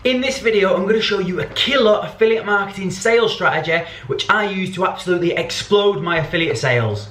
In this video, I'm going to show you a killer affiliate marketing sales strategy which I use to absolutely explode my affiliate sales.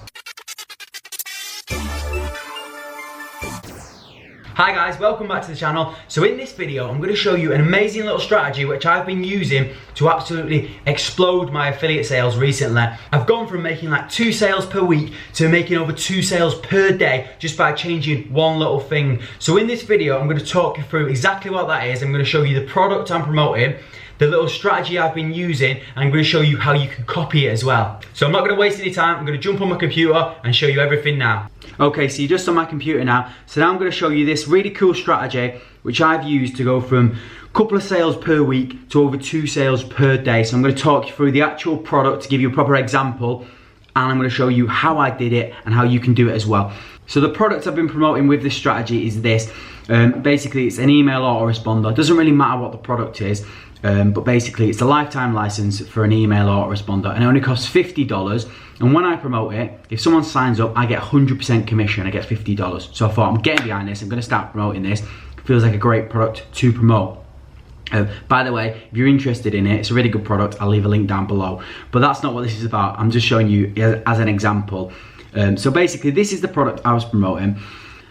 Hi guys, welcome back to the channel. So in this video, I'm going to show you an amazing little strategy which I've been using to absolutely explode my affiliate sales recently. I've gone from making like 2 sales per week to making over 2 sales per day just by changing one little thing. So in this video, I'm going to talk you through exactly what that is. I'm going to show you the product I'm promoting, the little strategy I've been using, and I'm going to show you how you can copy it as well. So I'm not going to waste any time. I'm going to jump on my computer and show you everything now. Okay, so you're just on my computer now. So now I'm going to show you this really cool strategy which I've used to go from a couple of sales per week to over 2 sales per day. So I'm going to talk you through the actual product to give you a proper example, and I'm going to show you how I did it and how you can do it as well. So the product I've been promoting with this strategy is this. Basically, it's an email autoresponder. It doesn't really matter what the product is. But basically it's a lifetime license for an email autoresponder, and it only costs $50. And when I promote it, if someone signs up, I get 100% commission. I get $50. So I thought, I'm getting behind this. I'm going to start promoting this. It feels like a great product to promote. By the way, if you're interested in it, it's a really good product. I'll leave a link down below. But that's not what this is about. I'm just showing you as an example. So basically, this is the product I was promoting.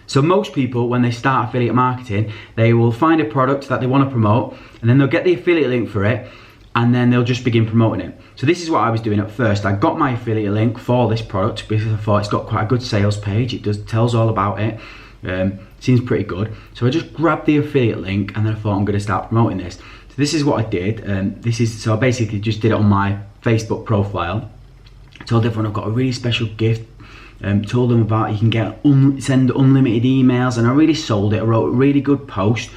So most people, when they start affiliate marketing, they will find a product that they want to promote, and then they'll get the affiliate link for it, and then they'll just begin promoting it. So this is what I was doing at first. I got my affiliate link for this product because I thought it's got quite a good sales page. It tells all about it. Seems pretty good. So I just grabbed the affiliate link, and then I thought I'm going to start promoting this. So this is what I did. So I basically just did it on my Facebook profile. I told everyone I've got a really special gift. Told them about you can send unlimited emails, and I really sold it. I wrote a really good post.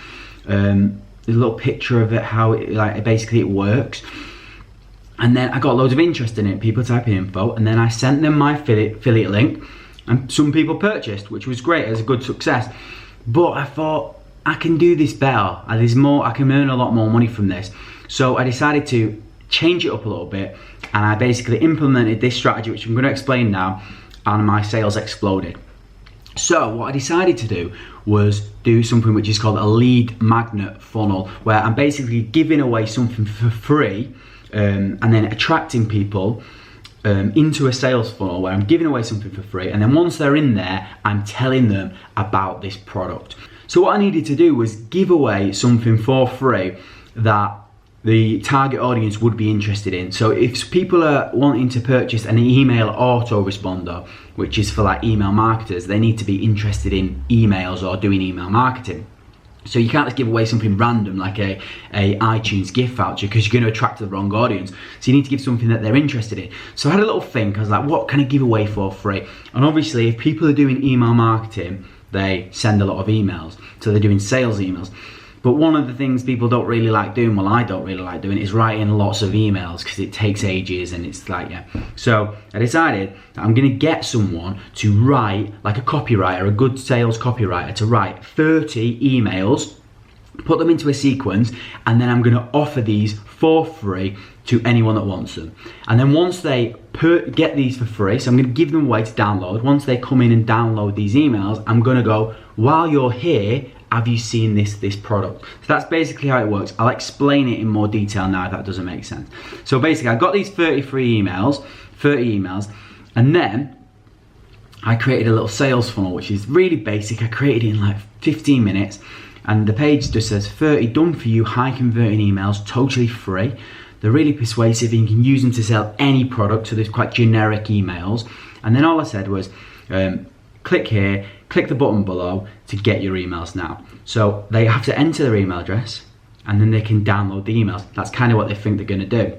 There's a little picture of it, how it basically it works. And then I got loads of interest in it, people typing info, and then I sent them my affiliate link, and some people purchased, which was great. It was a good success. But I thought, I can do this better. There's more, I can earn a lot more money from this. So I decided to change it up a little bit, and I basically implemented this strategy, which I'm going to explain now, and my sales exploded. So what I decided to do was do something which is called a lead magnet funnel, where I'm basically giving away something for free and then attracting people into a sales funnel where I'm giving away something for free, and then once they're in there, I'm telling them about this product. So what I needed to do was give away something for free that the target audience would be interested in. So if people are wanting to purchase an email autoresponder, which is for like email marketers, they need to be interested in emails or doing email marketing. So you can't just give away something random like a iTunes gift voucher, because you're going to attract the wrong audience. So you need to give something that they're interested in. So I had a little think. I was like, what can I give away for free? And obviously, if people are doing email marketing, they send a lot of emails. So they're doing sales emails. But one of the things people don't really like doing, well, I don't really like doing, is writing lots of emails, because it takes ages and it's like, yeah. So I decided that I'm going to get someone to write, like a copywriter, a good sales copywriter, to write 30 emails, put them into a sequence, and then I'm going to offer these for free to anyone that wants them. And then once they get these for free, so I'm going to give them away to download. Once they come in and download these emails, I'm going to go, while you're here, have you seen this product? So that's basically how it works. I'll explain it in more detail now if that doesn't make sense. So basically, I got these 30 emails, and then I created a little sales funnel, which is really basic. I created it in like 15 minutes, and the page just says 30 done for you, high converting emails, totally free. They're really persuasive, and you can use them to sell any product, so there's quite generic emails. And then all I said was, click here, click the button below to get your emails now. So they have to enter their email address, and then they can download the emails. That's kind of what they think they're going to do.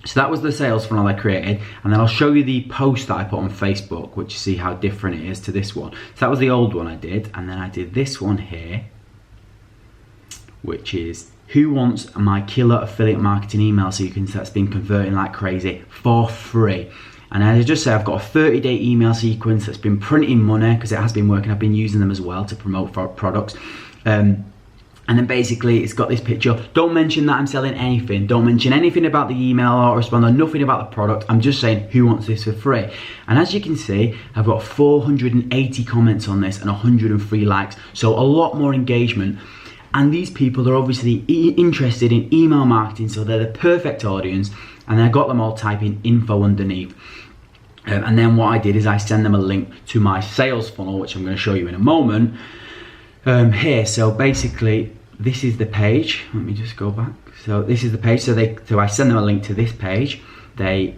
So that was the sales funnel I created, and then I'll show you the post that I put on Facebook, which you see how different it is to this one. So that was the old one I did, and then I did this one here, which is who wants my killer affiliate marketing email sequence that's been converting like crazy for free. And as I just said, I've got a 30-day email sequence that's been printing money, because it has been working. I've been using them as well to promote for products. And then basically it's got this picture. Don't mention that I'm selling anything. Don't mention anything about the email autoresponder, nothing about the product. I'm just saying, who wants this for free? And as you can see, I've got 480 comments on this and 103 likes. So a lot more engagement. And these people are obviously interested in email marketing, so they're the perfect audience. And I got them all typing info underneath. And then what I did is I send them a link to my sales funnel, which I'm going to show you in a moment. Here, so basically, this is the page. Let me just go back. So this is the page. So I send them a link to this page. They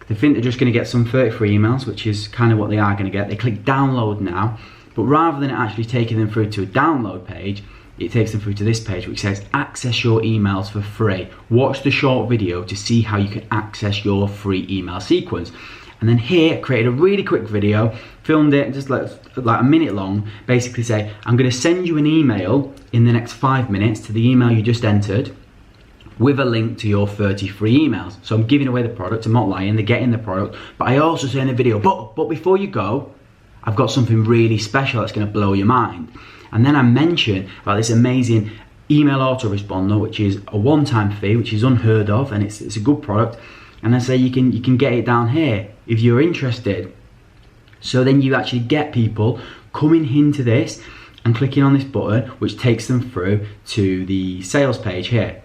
think they're just going to get some 30 free emails, which is kind of what they are going to get. They click download now, but rather than actually taking them through to a download page, it takes them through to this page which says access your emails for free. Watch the short video to see how you can access your free email sequence. And then here, created a really quick video, filmed it just like a minute long, basically say, I'm going to send you an email in the next 5 minutes to the email you just entered with a link to your 30 free emails. So I'm giving away the product, I'm not lying, they're getting the product, but I also say in the video, but before you go, I've got something really special that's going to blow your mind. And then I mention about this amazing email autoresponder, which is a one-time fee, which is unheard of, and it's a good product. And I say you can get it down here if you're interested. So then you actually get people coming into this and clicking on this button, which takes them through to the sales page here.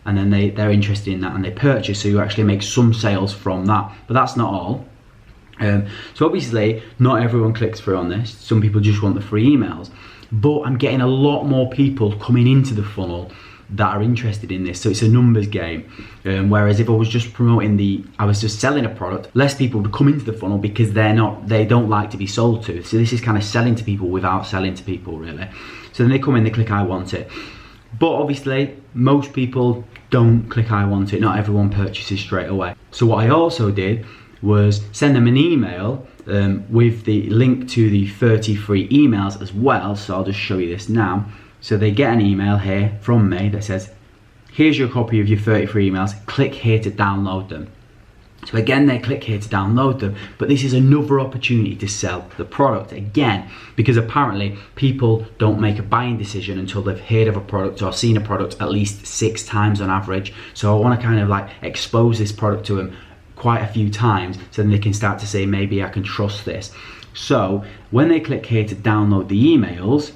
And then they're interested in that and they purchase, so you actually make some sales from that. But that's not all. So obviously, not everyone clicks through on this. Some people just want the free emails. But I'm getting a lot more people coming into the funnel that are interested in this, so it's a numbers game. Whereas if I was just I was just selling a product, less people would come into the funnel because they don't like to be sold to. So this is kind of selling to people without selling to people, really. So then they come in, they click I want it. But obviously, most people don't click I want it. Not everyone purchases straight away. So what I also did was send them an email with the link to the 30 free emails as well. So I'll just show you this now. So they get an email here from me that says, here's your copy of your 30 free emails, click here to download them. So again, they click here to download them, but this is another opportunity to sell the product again, because apparently people don't make a buying decision until they've heard of a product or seen a product at least 6 times on average. So I want to kind of like expose this product to them quite a few times, so then they can start to say, maybe I can trust this. So when they click here to download the emails,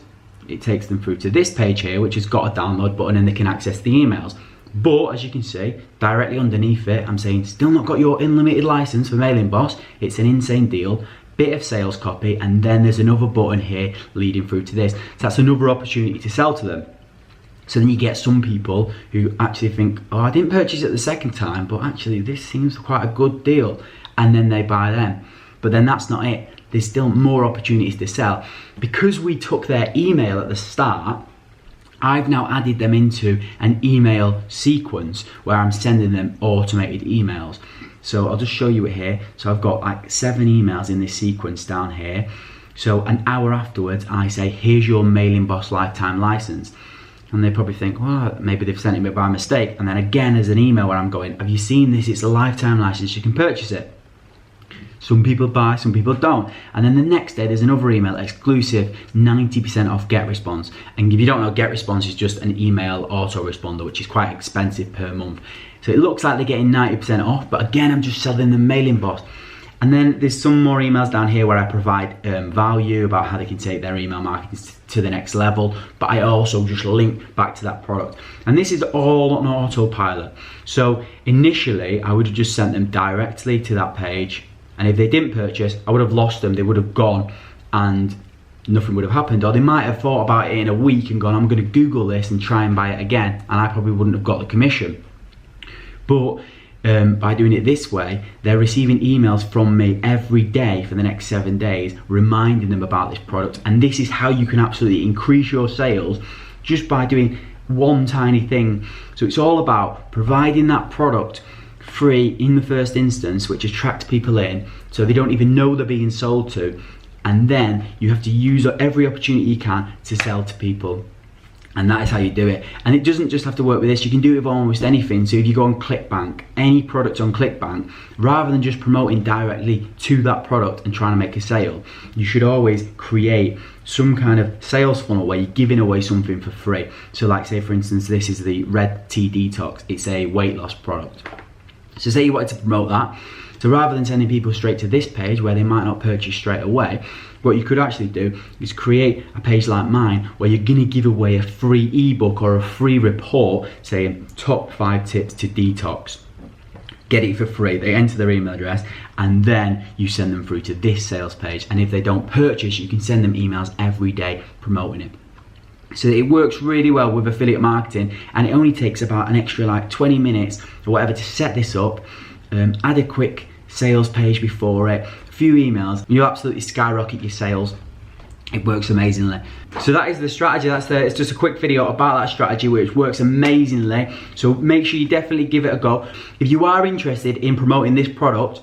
it takes them through to this page here, which has got a download button, and they can access the emails. But as you can see, directly underneath it, I'm saying, still not got your unlimited license for Mailingboss. It's an insane deal, bit of sales copy, and then there's another button here leading through to this. So that's another opportunity to sell to them. So then you get some people who actually think, oh, I didn't purchase it the second time, but actually this seems quite a good deal. And then they buy them. But then that's not it. There's still more opportunities to sell. Because we took their email at the start, I've now added them into an email sequence where I'm sending them automated emails. So I'll just show you it here. So I've got like 7 emails in this sequence down here. So an hour afterwards, I say, here's your Mailingboss lifetime license. And they probably think, well, maybe they've sent it me by mistake. And then again, there's an email where I'm going, have you seen this? It's a lifetime license, you can purchase it. Some people buy, some people don't. And then the next day, there's another email, exclusive, 90% off GetResponse. And if you don't know, GetResponse is just an email autoresponder, which is quite expensive per month. So it looks like they're getting 90% off, but again, I'm just selling them Mailingboss. And then there's some more emails down here where I provide value about how they can take their email marketing to the next level, but I also just link back to that product. And this is all on autopilot. So initially, I would have just sent them directly to that page. And if they didn't purchase, I would have lost them. They would have gone and nothing would have happened. Or they might have thought about it in a week and gone, I'm going to Google this and try and buy it again. And I probably wouldn't have got the commission. But by doing it this way, they're receiving emails from me every day for the next 7 days, reminding them about this product. And this is how you can absolutely increase your sales just by doing one tiny thing. So it's all about providing that product free in the first instance, which attracts people in so they don't even know they're being sold to, and then you have to use every opportunity you can to sell to people. And that is how you do it. And it doesn't just have to work with this, you can do it with almost anything. So if you go on ClickBank, any product on ClickBank, rather than just promoting directly to that product and trying to make a sale, you should always create some kind of sales funnel where you're giving away something for free. So like say for instance, this is the Red Tea Detox, it's a weight loss product. So say you wanted to promote that. So rather than sending people straight to this page where they might not purchase straight away, what you could actually do is create a page like mine where you're gonna give away a free ebook or a free report saying top 5 tips to detox. Get it for free. They enter their email address and then you send them through to this sales page. And if they don't purchase, you can send them emails every day promoting it. So it works really well with affiliate marketing, and it only takes about an extra like 20 minutes or whatever to set this up. Add a quick sales page before it, a few emails, you absolutely skyrocket your sales. It works amazingly. So that is the strategy. It's just a quick video about that strategy which works amazingly. So make sure you definitely give it a go. If you are interested in promoting this product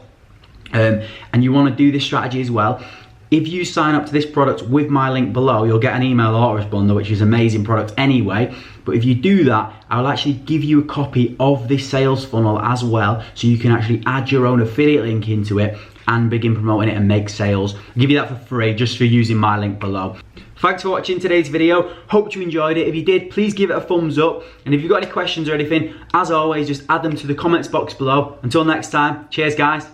and you want to do this strategy as well, if you sign up to this product with my link below, you'll get an email Autoresponder, which is an amazing product anyway. But if you do that, I'll actually give you a copy of this sales funnel as well, so you can actually add your own affiliate link into it and begin promoting it and make sales. I'll give you that for free just for using my link below. Thanks for watching today's video. Hope you enjoyed it. If you did, please give it a thumbs up. And if you've got any questions or anything, as always, just add them to the comments box below. Until next time, cheers guys.